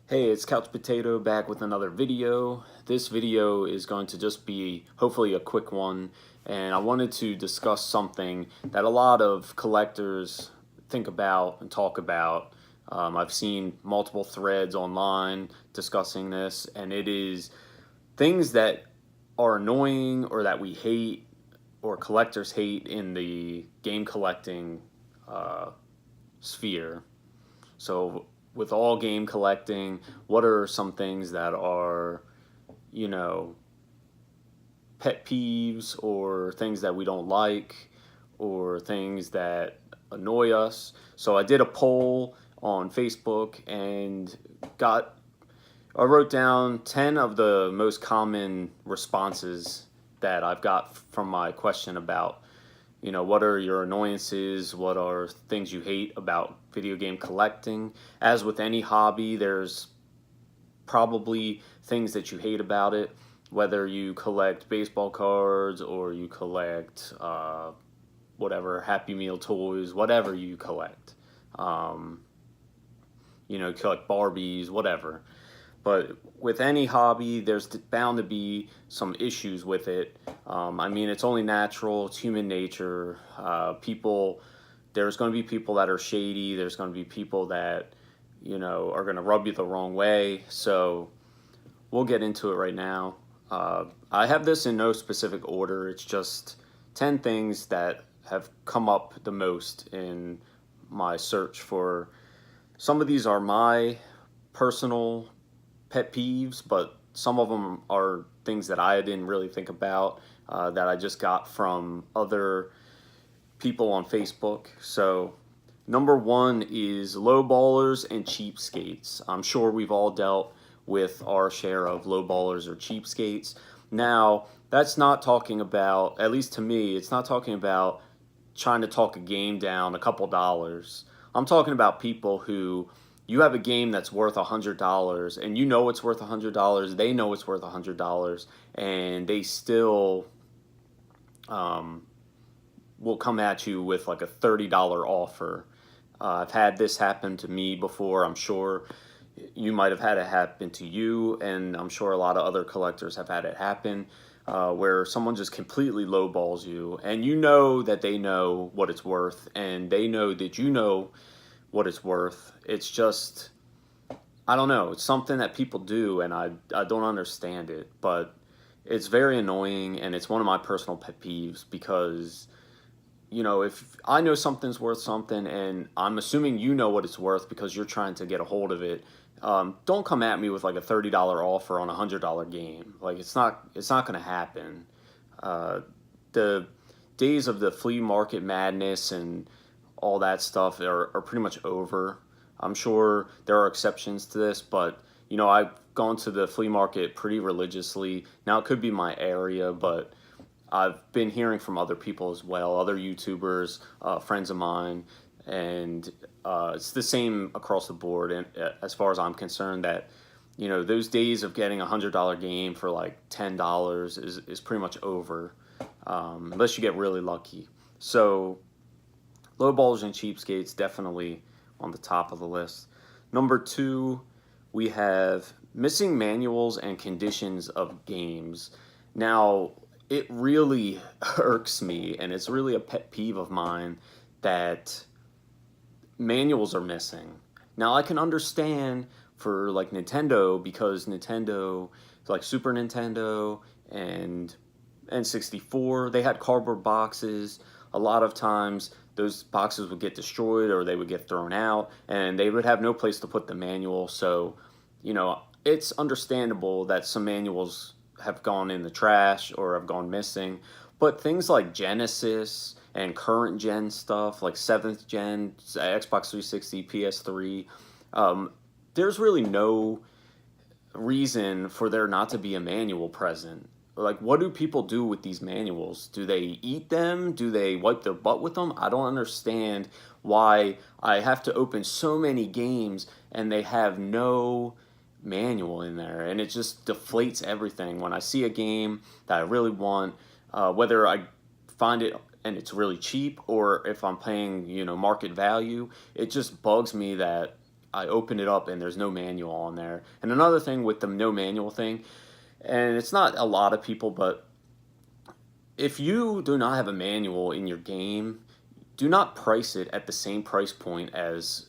Hey, it's Couch Potato back with another video. This video is going to just be hopefully a quick one, and I wanted to discuss something that a lot of collectors think about and talk about. I've seen multiple threads online discussing this, and it is things that are annoying or that we hate or collectors hate in the game collecting uh, sphere. So, with all game collecting, what are some things that are, you know, pet peeves or things that we don't like or things that annoy us? So, I did a poll on Facebook and got I wrote down 10 of the most common responses that I've got from my question about, what are your annoyances? What are things you hate about video game collecting? As with any hobby, there's probably things that you hate about it, whether you collect baseball cards or you collect whatever, Happy Meal toys, whatever you collect. Um, collect Barbies, whatever. But with any hobby, there's bound to be some issues with it. I mean, it's only natural, it's human nature. There's going to be people that are shady, there's going to be people that, are going to rub you the wrong way. So we'll get into it right now. I have this in no specific order, it's just 10 things that have come up the most in my search for. Some of these are my personal pet peeves, but some of them are things that I didn't really think about that I just got from other people on Facebook. So, number one is lowballers and cheapskates. I'm sure we've all dealt with our share of lowballers or cheapskates. Now, that's not talking about, at least to me, it's not talking about trying to talk a game down a couple dollars. I'm talking about people who you have a game that's worth $100 and you know it's worth $100, they know it's worth $100, and they still will come at you with like a $30 offer. I've had this happen to me before. I'm sure you might have had it happen to you, and I'm sure a lot of other collectors have had it happen where someone just completely lowballs you, and you know that they know what it's worth, and they know that you know what it's worth. It's just, I don't know. It's something that people do, and I don't understand it, but it's very annoying, and it's one of my personal pet peeves because if I know something's worth something and I'm assuming you know what it's worth because you're trying to get a hold of it, don't come at me with like a $30 offer on a $100 game. Like it's not going to happen. The days of the flea market madness and all that stuff are pretty much over. I'm sure there are exceptions to this, but I've gone to the flea market pretty religiously. Now it could be my area, but I've been hearing from other people as well, other YouTubers, friends of mine, and it's the same across the board. And as far as I'm concerned, that those days of getting $100 game for like $10 is pretty much over, unless you get really lucky. So lowballers and cheapskates definitely on the top of the list. Number two, we have missing manuals and conditions of games. Now, it really irks me, and it's really a pet peeve of mine that manuals are missing. Now, I can understand for like Nintendo, because Nintendo, like Super Nintendo and N64, they had cardboard boxes. A lot of times, those boxes would get destroyed or they would get thrown out, and they would have no place to put the manual. So, it's understandable that some manuals have gone in the trash or have gone missing. But things like Genesis and current gen stuff, like 7th gen, Xbox 360, PS3, there's really no reason for there not to be a manual present. Like, what do people do with these manuals? Do they eat them? Do they wipe their butt with them? I don't understand why I have to open so many games and they have no manual in there, and it just deflates everything. When I see a game that I really want, whether I find it and it's really cheap or if I'm paying market value, it just bugs me that I open it up and there's no manual on there. And another thing with the no manual thing, and it's not a lot of people, but if you do not have a manual in your game, do not price it at the same price point as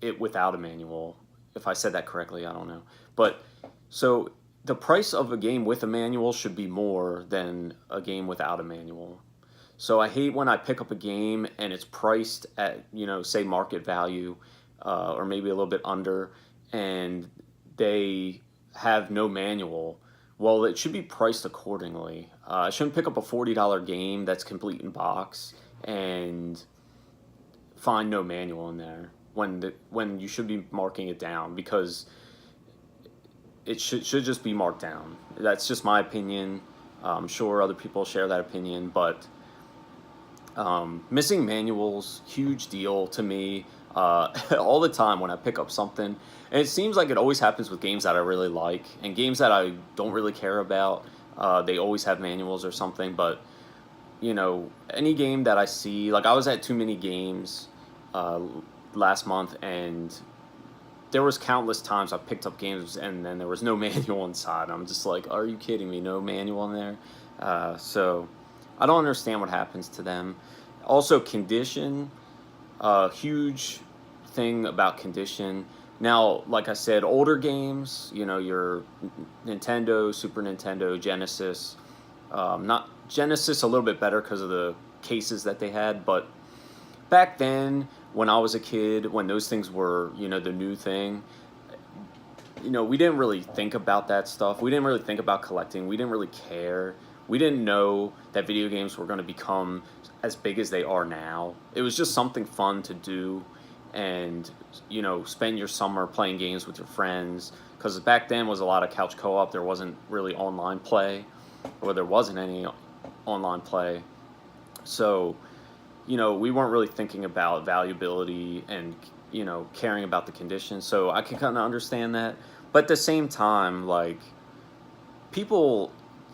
it without a manual. If I said that correctly, I don't know. But so the price of a game with a manual should be more than a game without a manual. So I hate when I pick up a game and it's priced at, say market value, or maybe a little bit under, and they have no manual. Well, it should be priced accordingly. I shouldn't pick up a $40 game that's complete in box and find no manual in there when you should be marking it down, because it should just be marked down. That's just my opinion. I'm sure other people share that opinion, but missing manuals, huge deal to me. All the time when I pick up something, and it seems like it always happens with games that I really like, and games that I don't really care about, they always have manuals or something. But any game that I see, like I was at Too Many Games last month, and there was countless times I picked up games and then there was no manual inside. I'm just like, are you kidding me? No manual in there? So I don't understand what happens to them. Also, condition, huge thing about condition. Now, like I said, older games, your Nintendo, Super Nintendo, Genesis, not Genesis a little bit better because of the cases that they had, but back then when I was a kid, when those things were, the new thing, we didn't really think about that stuff. We didn't really think about collecting. We didn't really care. We didn't know that video games were going to become as big as they are now. It was just something fun to do, and spend your summer playing games with your friends, because back then was a lot of couch co-op. There wasn't really online play, or there wasn't any online play. So we weren't really thinking about valuability and caring about the conditions. So I can kind of understand that, but at the same time, like, people,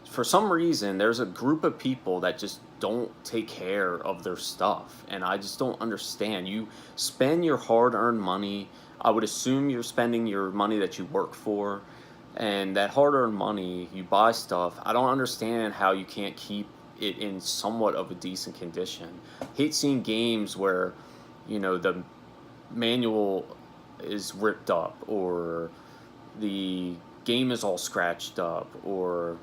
for some reason, there's a group of people that just don't take care of their stuff, and I just don't understand. You spend your hard-earned money. I would assume you're spending your money that you work for, and that hard-earned money, you buy stuff. I don't understand how you can't keep it in somewhat of a decent condition. Hate seeing games where the manual is ripped up, or the game is all scratched up, or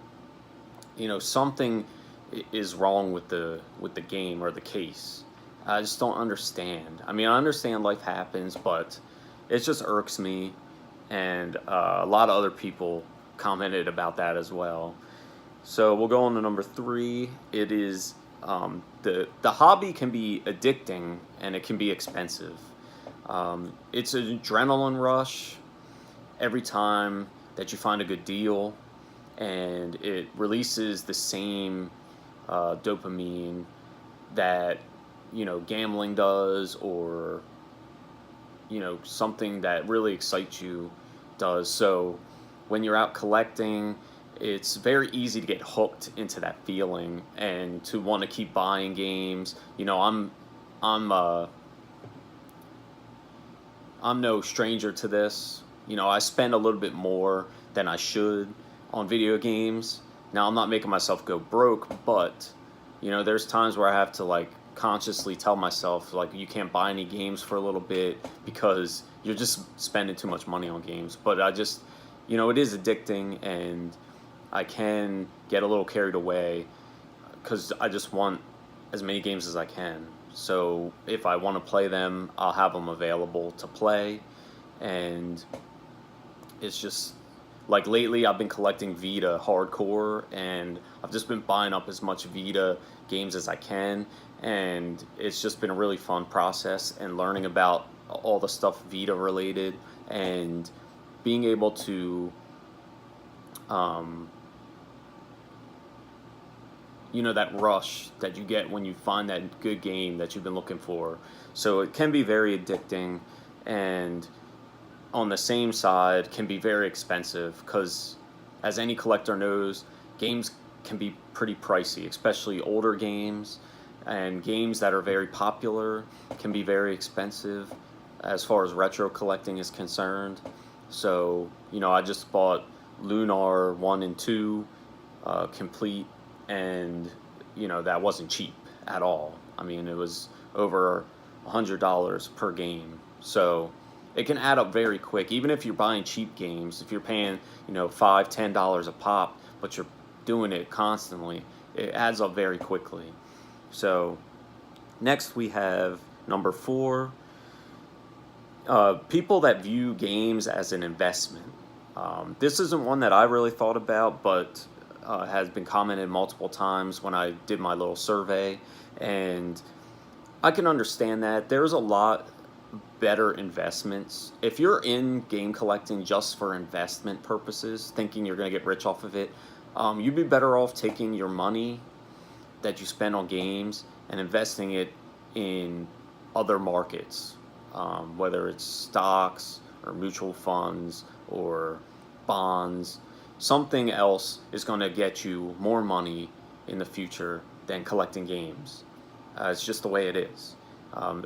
something is wrong with the game or the case. I just don't understand. I mean, I understand life happens, but it just irks me, and a lot of other people commented about that as well. So we'll go on to number 3. It is the hobby can be addicting, and it can be expensive. It's an adrenaline rush every time that you find a good deal, and it releases the same dopamine that gambling does, or something that really excites you does. So when you're out collecting, it's very easy to get hooked into that feeling and to want to keep buying games. I'm no stranger to this. I spend a little bit more than I should on video games. Now, I'm not making myself go broke, but there's times where I have to, like, consciously tell myself, like, you can't buy any games for a little bit because you're just spending too much money on games. But I just, it is addicting, and I can get a little carried away because I just want as many games as I can. So if I want to play them, I'll have them available to play. And it's just, like, lately I've been collecting Vita hardcore, and I've just been buying up as much Vita games as I can, and it's just been a really fun process, and learning about all the stuff Vita related, and being able to that rush that you get when you find that good game that you've been looking for. So it can be very addicting, and on the same side can be very expensive, because as any collector knows, games can be pretty pricey, especially older games, and games that are very popular can be very expensive. as far as retro collecting is concerned. So, I just bought Lunar 1 and 2 complete, and, that wasn't cheap at all. I mean, it was over $100 per game. So, it can add up very quick. Even if you're buying cheap games, if you're paying, $5, $10 a pop, but you're doing it constantly, it adds up very quickly. So, next we have number 4, people that view games as an investment. This isn't one that I really thought about, but has been commented multiple times when I did my little survey, and I can understand that. There's a lot better investments. If you're in game collecting just for investment purposes, thinking you're going to get rich off of it, you'd be better off taking your money that you spend on games and investing it in other markets, whether it's stocks or mutual funds or bonds. Something else is going to get you more money in the future than collecting games. It's just the way it is.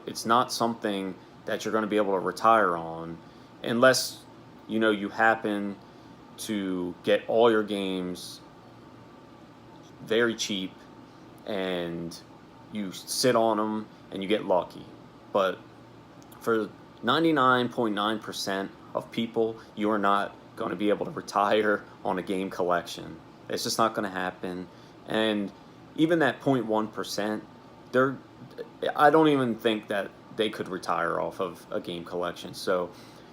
It's not something that you're going to be able to retire on unless you happen to get all your games very cheap and you sit on them and you get lucky. But for 99.9% of people, you are not going to be able to retire on a game collection. It's just not going to happen. And even that 0.1%, I don't even think that they could retire off of a game collection. So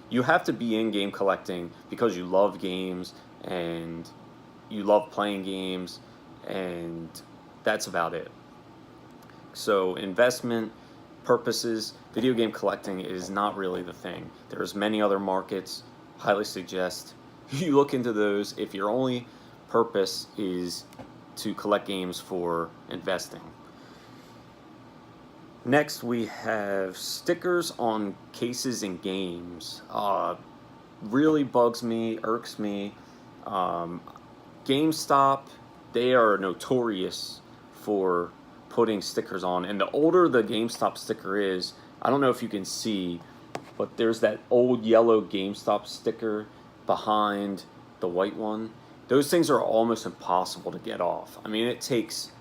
you have to be in game collecting because you love games and you love playing games, and that's about it. So investment purposes, video game collecting is not really the thing. There's many other markets. Highly suggest you look into those if your only purpose is to collect games for investing. Next, we have stickers on cases and games. Really bugs me, irks me. GameStop, they are notorious for putting stickers on. And the older the GameStop sticker is, I don't know if you can see, but there's that old yellow GameStop sticker behind the white one. Those things are almost impossible to get off. I mean, it takes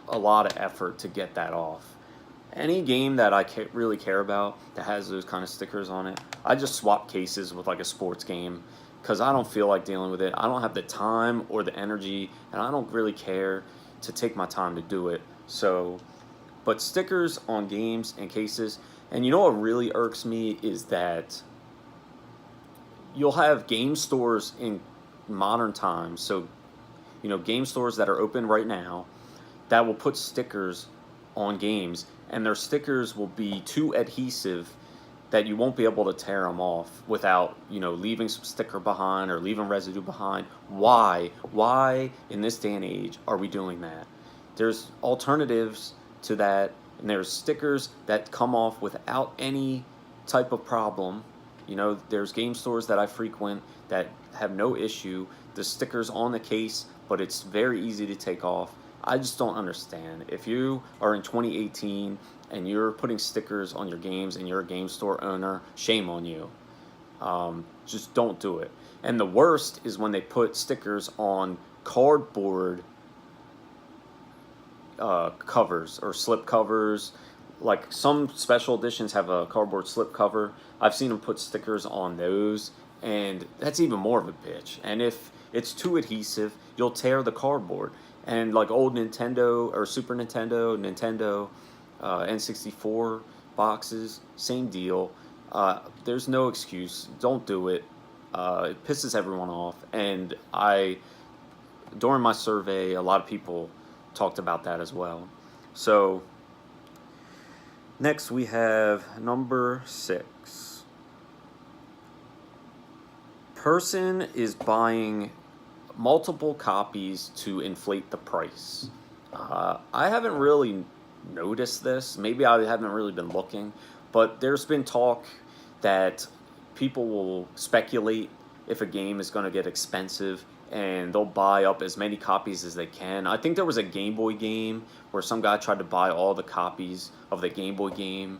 a lot of effort to get that off. Any game that I really care about that has those kind of stickers on it, I just swap cases with like a sports game because I don't feel like dealing with it. I don't have the time or the energy, and I don't really care to take my time to do it. So, but stickers on games and cases, and what really irks me is that you'll have game stores in modern times. So, game stores that are open right now that will put stickers on games, and their stickers will be too adhesive that you won't be able to tear them off without leaving some sticker behind or leaving residue behind. Why in this day and age are we doing that? There's alternatives to that, and there's stickers that come off without any type of problem. There's game stores that I frequent that have no issue. The sticker's on the case, but it's very easy to take off. I just don't understand. If you are in 2018 and you're putting stickers on your games and you're a game store owner, shame on you. Just don't do it. And the worst is when they put stickers on cardboard covers or slip covers. Like some special editions have a cardboard slip cover. I've seen them put stickers on those, and that's even more of a bitch. And if it's too adhesive, you'll tear the cardboard. And like old Nintendo or Super Nintendo, N64 boxes, same deal. There's no excuse. Don't do it. It pisses everyone off. And during my survey, a lot of people talked about that as well. So next we have number 6. Person is buying multiple copies to inflate the price. I haven't really noticed this. Maybe I haven't really been looking, but there's been talk that people will speculate if a game is going to get expensive, and they'll buy up as many copies as they can. I think there was a Game Boy game where some guy tried to buy all the copies of the Game Boy game,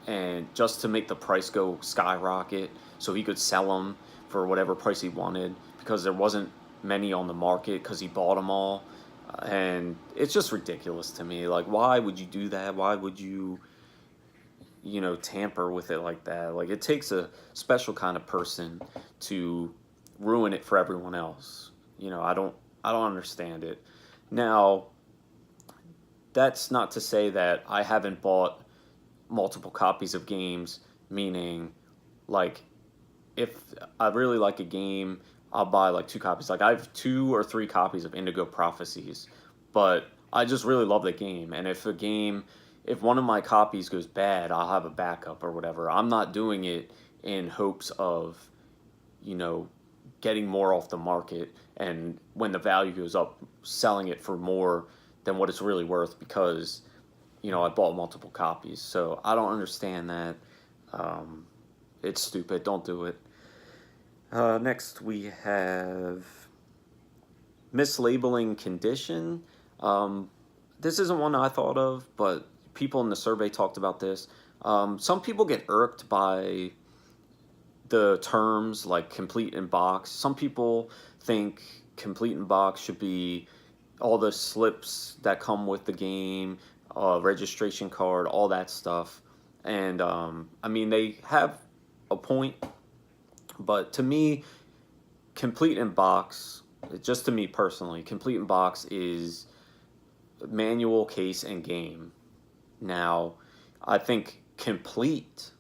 and just to make the price go skyrocket so he could sell them for whatever price he wanted because there wasn't many on the market because he bought them all. And it's just ridiculous to me. Like, why would you do that? Why would you, tamper with it like that? Like, it takes a special kind of person to ruin it for everyone else. I don't understand it. Now, that's not to say that I haven't bought multiple copies of games, meaning, like, if I really like a game, I'll buy like two copies. Like, I have 2 or 3 copies of Indigo Prophecies, but I just really love the game. And if one of my copies goes bad, I'll have a backup or whatever. I'm not doing it in hopes of, you know, getting more off the market, and when the value goes up, selling it for more than what it's really worth because, I bought multiple copies. So I don't understand that. Um, it's stupid. Don't do it. Next, we have mislabeling condition. Um, this isn't one I thought of, but people in the survey talked about this. Some people get irked by the terms like complete in box. Some people think complete in box should be all the slips that come with the game, registration card, all that stuff. And I mean, they have a point, but to me, complete in box, just to me personally, complete in box is manual, case, and game. Now, I think complete,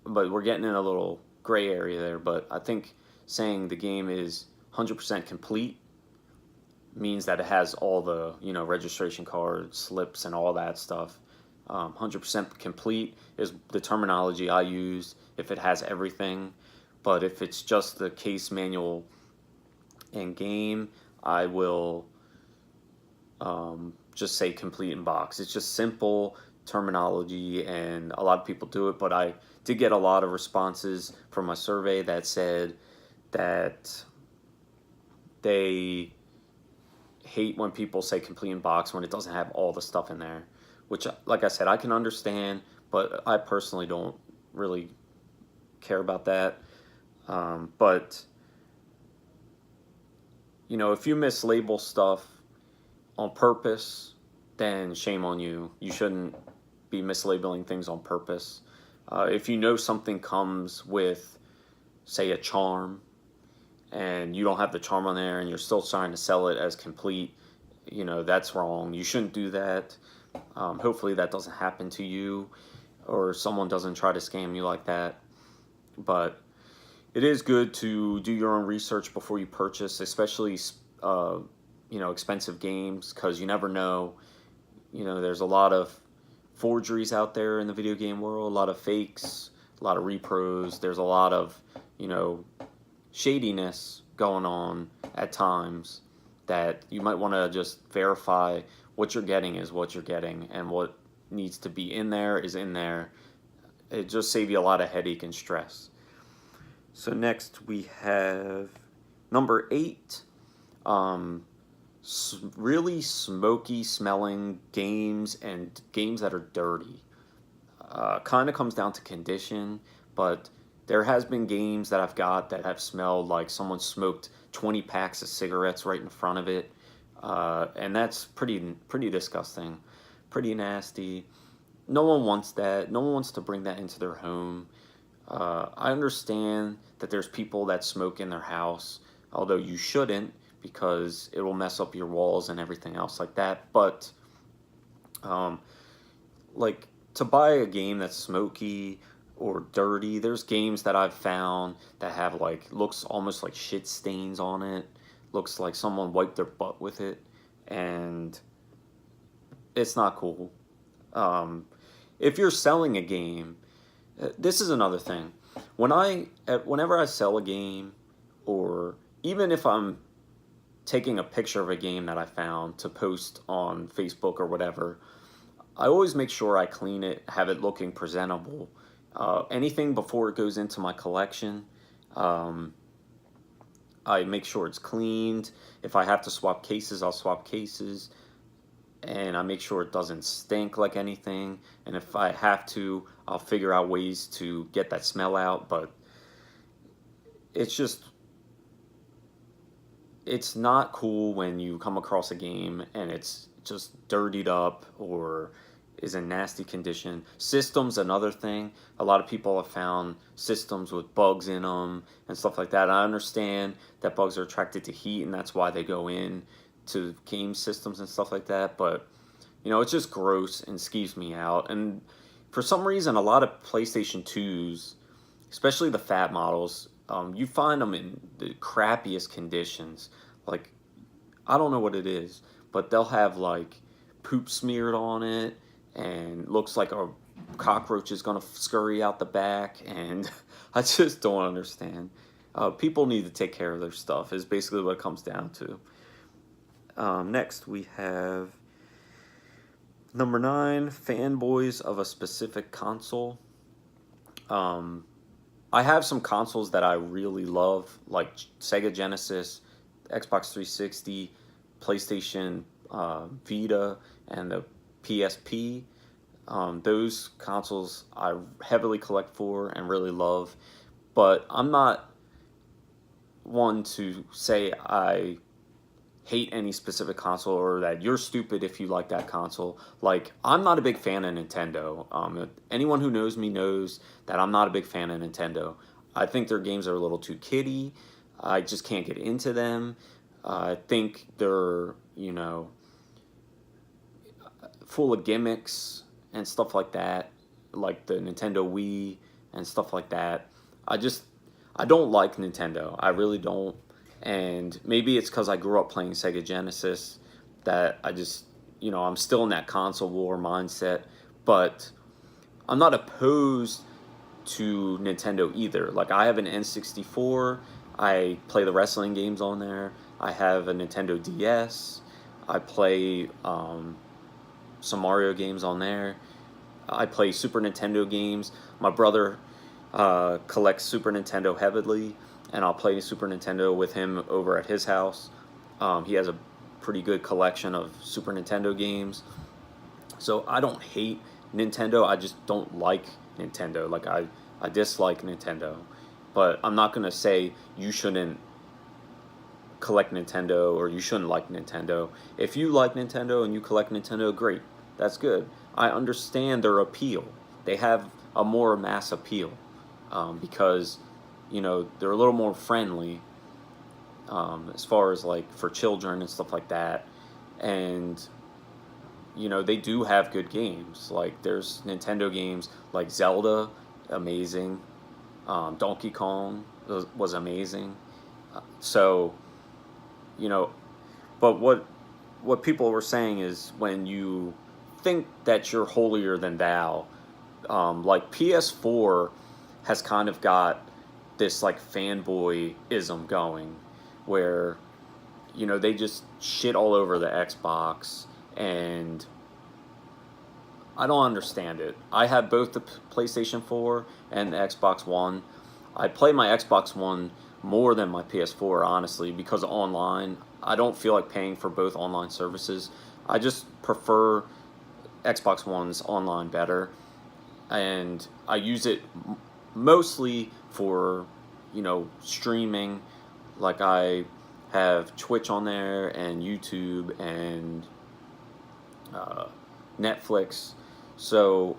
but we're getting in a little gray area there, but I think saying the game is 100% complete means that it has all the, registration cards, slips, and all that stuff. 100% complete is the terminology I use if it has everything. But if it's just the case, manual, and game, I will just say complete in box. It's just simple terminology, and a lot of people do it. But I did get a lot of responses from my survey that said that they hate when people say complete in box when it doesn't have all the stuff in there, which, like I said, I can understand, but I personally don't really care about that. But, if you mislabel stuff on purpose, then shame on you. You shouldn't be mislabeling things on purpose. If you know something comes with, say, a charm, and you don't have the charm on there and you're still trying to sell it as complete, that's wrong. You shouldn't do that. Hopefully that doesn't happen to you, or someone doesn't try to scam you like that. But it is good to do your own research before you purchase, especially expensive games, because you never know. There's a lot of forgeries out there in the video game world, a lot of fakes, a lot of repros. There's a lot of shadiness going on at times that you might want to just verify what you're getting is what you're getting, and what needs to be in there is in there. It just saves you a lot of headache and stress. So next we have number 8, really smoky smelling games and games that are dirty. Kind of comes down to condition, but there has been games that I've got that have smelled like someone smoked 20 packs of cigarettes right in front of it, and that's pretty disgusting, pretty nasty. No one wants that. No one wants to bring that into their home. I understand that there's people that smoke in their house, although you shouldn't because it will mess up your walls and everything else like that. But like, to buy a game that's smoky or dirty, there's games that I've found that have looks almost like shit stains on it. Looks like someone wiped their butt with it, and it's not cool. If you're selling a game, this is another thing. Whenever I sell a game, or even if I'm taking a picture of a game that I found to post on Facebook or whatever, I always make sure I clean it, have it looking presentable. Anything before it goes into my collection, I make sure it's cleaned. If I have to swap cases, I'll swap cases. and I make sure it doesn't stink like anything. And if I have to, I'll figure out ways to get that smell out. But it's just, it's not cool when you come across a game and it's just dirtied up or is in nasty condition. Systems, another thing. A lot of people have found systems with bugs in them and stuff like that. I understand that bugs are attracted to heat and that's why they go in to game systems and stuff like that. But, you know, it's just gross and skeeves me out. And for some reason, a lot of PlayStation 2s, especially the fat models, you find them in the crappiest conditions. Like, I don't know what it is, but they'll have like poop smeared on it and looks like a cockroach is gonna scurry out the back, and I just don't understand. People need to take care of their stuff is basically what it comes down to. Next we have number 9, fanboys of a specific console. I have some consoles that I really love, like Sega Genesis, Xbox 360, PlayStation Vita, and the PSP. Those consoles I heavily collect for and really love, but I'm not one to say I hate any specific console or that you're stupid if you like that console. Like, I'm not a big fan of Nintendo. Anyone who knows me knows that I'm not a big fan of Nintendo. I think their games are a little too kiddie. I just can't get into them. I think they're, you know, full of gimmicks and stuff like that, like the Nintendo Wii and stuff like that. I don't like Nintendo. I really don't. And maybe it's because I grew up playing Sega Genesis that I just, you know, I'm still in that console war mindset. But I'm not opposed to Nintendo either. Like, I have an N64. I play the wrestling games on there. I have a Nintendo DS. I play some Mario games on there. I play Super Nintendo games. My brother collects Super Nintendo heavily, and I'll play Super Nintendo with him over at his house. He has a pretty good collection of Super Nintendo games. So I don't hate Nintendo, I just don't like Nintendo. Like, I dislike Nintendo. But I'm not going to say you shouldn't collect Nintendo or you shouldn't like Nintendo. If you like Nintendo and you collect Nintendo, great. That's good. I understand their appeal. They have a more mass appeal because, you know, they're a little more friendly as far as like for children and stuff like that. And, you know, they do have good games. Like, there's Nintendo games like Zelda, amazing. Donkey Kong was amazing. So, you know, but what people were saying is when you think that you're holier than thou, like PS4 has kind of got this like fanboyism going where, you know, they just shit all over the Xbox, and I don't understand it. I have both the PlayStation 4 and the Xbox One. I play my Xbox One more than my PS4, honestly, because online, I don't feel like paying for both online services. I just prefer Xbox One's online better, and I use it mostly for, you know, streaming. Like, I have Twitch on there and YouTube and Netflix. So,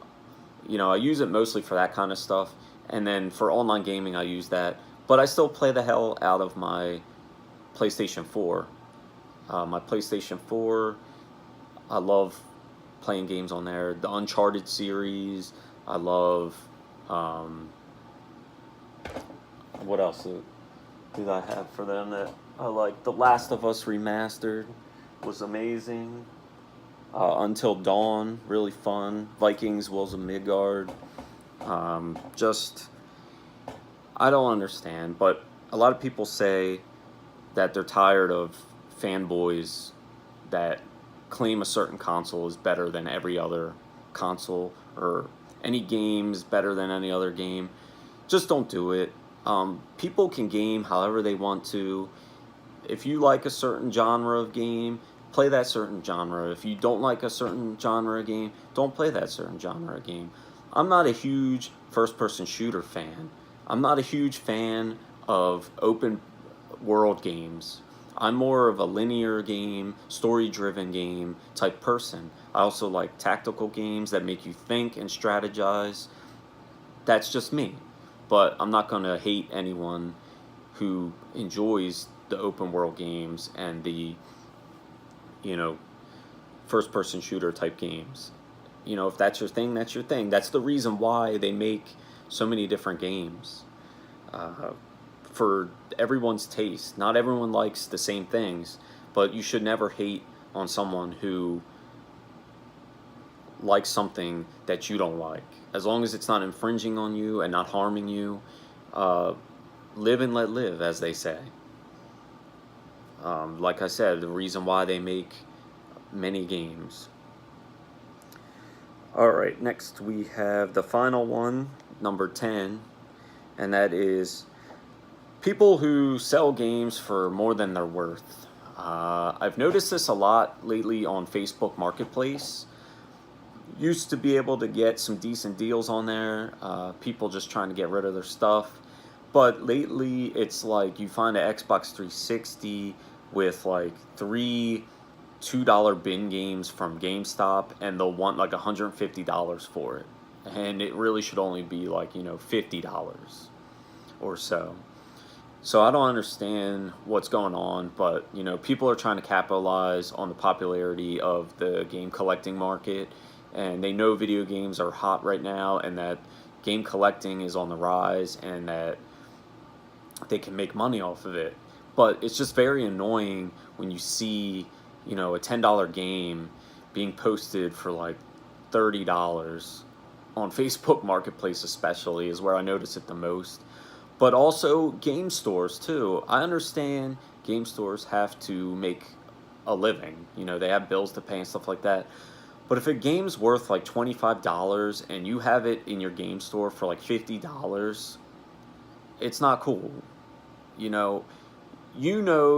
you know, I use it mostly for that kind of stuff. And then for online gaming, I use that. But I still play the hell out of my PlayStation 4. My PlayStation 4, I love playing games on there. The Uncharted series, I love... what else did I have for them that I like? The Last of Us Remastered was amazing. Until Dawn, really fun. Vikings, Wills of Midgard. Just, I don't understand, but a lot of people say that they're tired of fanboys that claim a certain console is better than every other console, or any game's better than any other game. Just don't do it. People can game however they want to. If you like a certain genre of game, play that certain genre. If you don't like a certain genre game, don't play that certain genre game. I'm not a huge first-person shooter fan. I'm not a huge fan of open world games. I'm more of a linear game, story-driven game type person. I also like tactical games that make you think and strategize. That's just me. But I'm not going to hate anyone who enjoys the open world games and the, you know, first person shooter type games. If that's your thing, that's your thing. That's the reason why they make so many different games. For everyone's taste. Not everyone likes the same things, but you should never hate on someone who likes something that you don't like. As long as it's not infringing on you and not harming you, live and let live, as they say. Like I said, the reason why they make many games. Alright, next we have the final one, number 10, and that is people who sell games for more than they're worth. I've noticed this a lot lately on Facebook Marketplace. Used to be able to get some decent deals on there, people just trying to get rid of their stuff. But lately, it's like you find an Xbox 360 with like 3 $2 bin games from GameStop, and they'll want like $150 for it. And it really should only be like, $50 or so. So I don't understand what's going on, but, people are trying to capitalize on the popularity of the game collecting market, and they know video games are hot right now, and that game collecting is on the rise, and that they can make money off of it. But it's just very annoying when you see, a $10 game being posted for like $30 on Facebook Marketplace, especially, is where I notice it the most. But also game stores too. I understand game stores have to make a living. They have bills to pay and stuff like that. But if a game's worth like $25 and you have it in your game store for like $50, it's not cool. You know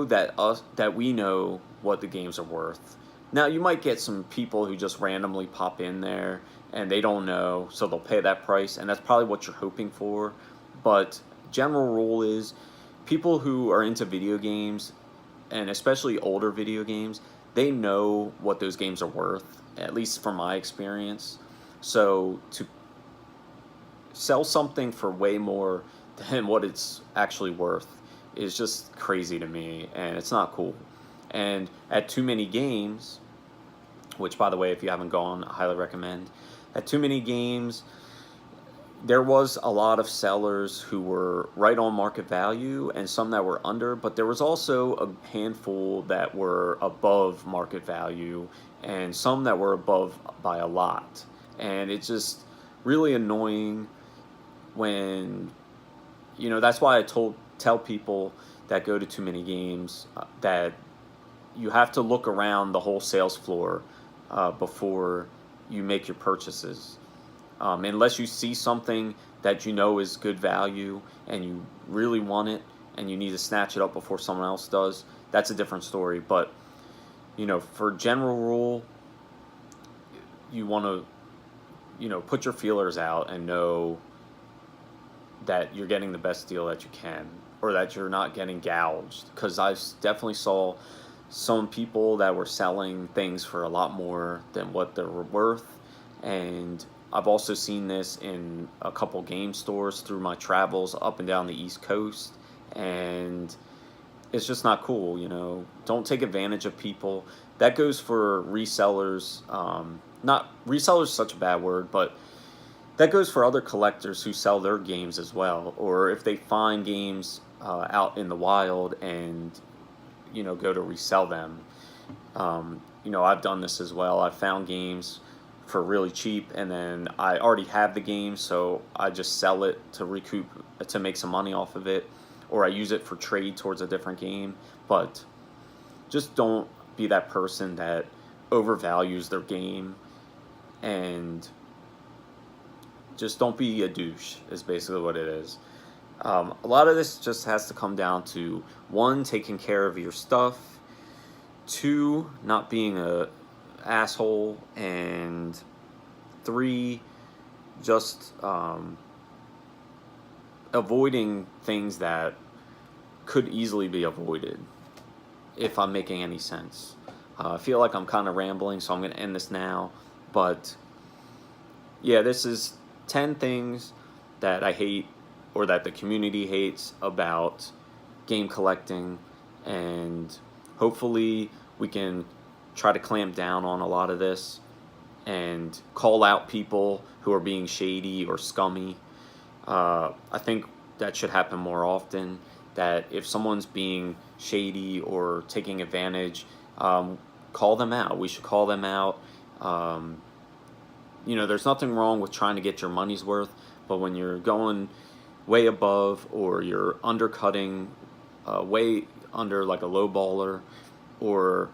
that we know what the games are worth. Now you might get some people who just randomly pop in there and they don't know, so they'll pay that price, and that's probably what you're hoping for. But general rule is people who are into video games, and especially older video games, they know what those games are worth, at least from my experience. So to sell something for way more than what it's actually worth is just crazy to me, and it's not cool. And at Too Many Games, which, by the way, if you haven't gone, I highly recommend. At Too Many Games, there was a lot of sellers who were right on market value and some that were under, but there was also a handful that were above market value and some that were above by a lot. And it's just really annoying when, that's why I tell people that go to Too Many Games that you have to look around the whole sales floor before you make your purchases. Unless you see something that is good value and you really want it and you need to snatch it up before someone else does, that's a different story. But, for general rule, you want to, put your feelers out and know that you're getting the best deal that you can, or that you're not getting gouged. Because I definitely saw some people that were selling things for a lot more than what they were worth, and I've also seen this in a couple game stores through my travels up and down the East Coast, and it's just not cool. Don't take advantage of people. That goes for resellers. Not resellers is such a bad word, but that goes for other collectors who sell their games as well, or if they find games out in the wild and go to resell them. I've done this as well. I've found games for really cheap, and then I already have the game, so I just sell it to make some money off of it, or I use it for trade towards a different game. But just don't be that person that overvalues their game, and just don't be a douche is basically what it is. A lot of this just has to come down to, one, taking care of your stuff, 2, not being a asshole, and 3, just avoiding things that could easily be avoided, if I'm making any sense. I feel like I'm kind of rambling, so I'm going to end this now. But yeah, this is 10 things that I hate, or that the community hates, about game collecting, and hopefully we can try to clamp down on a lot of this and call out people who are being shady or scummy. I think that should happen more often, that if someone's being shady or taking advantage, call them out. We should call them out. There's nothing wrong with trying to get your money's worth, but when you're going way above, or you're undercutting way under, like a low baller, or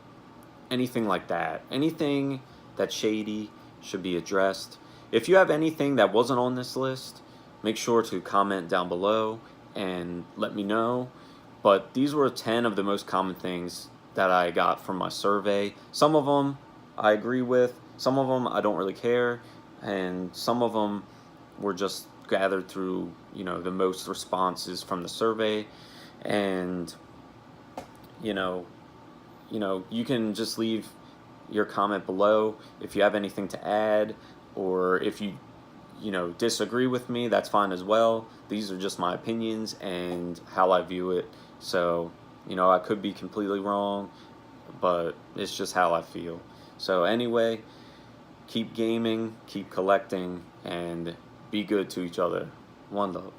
anything like that, anything that's shady should be addressed. If you have anything that wasn't on this list, make sure to comment down below and let me know. But these were 10 of the most common things that I got from my survey. Some of them I agree with, some of them I don't really care, and some of them were just gathered through, the most responses from the survey. And you can just leave your comment below if you have anything to add, or if you disagree with me, that's fine as well. These are just my opinions and how I view it. So, I could be completely wrong, but it's just how I feel. So anyway, keep gaming, keep collecting, and be good to each other. One love.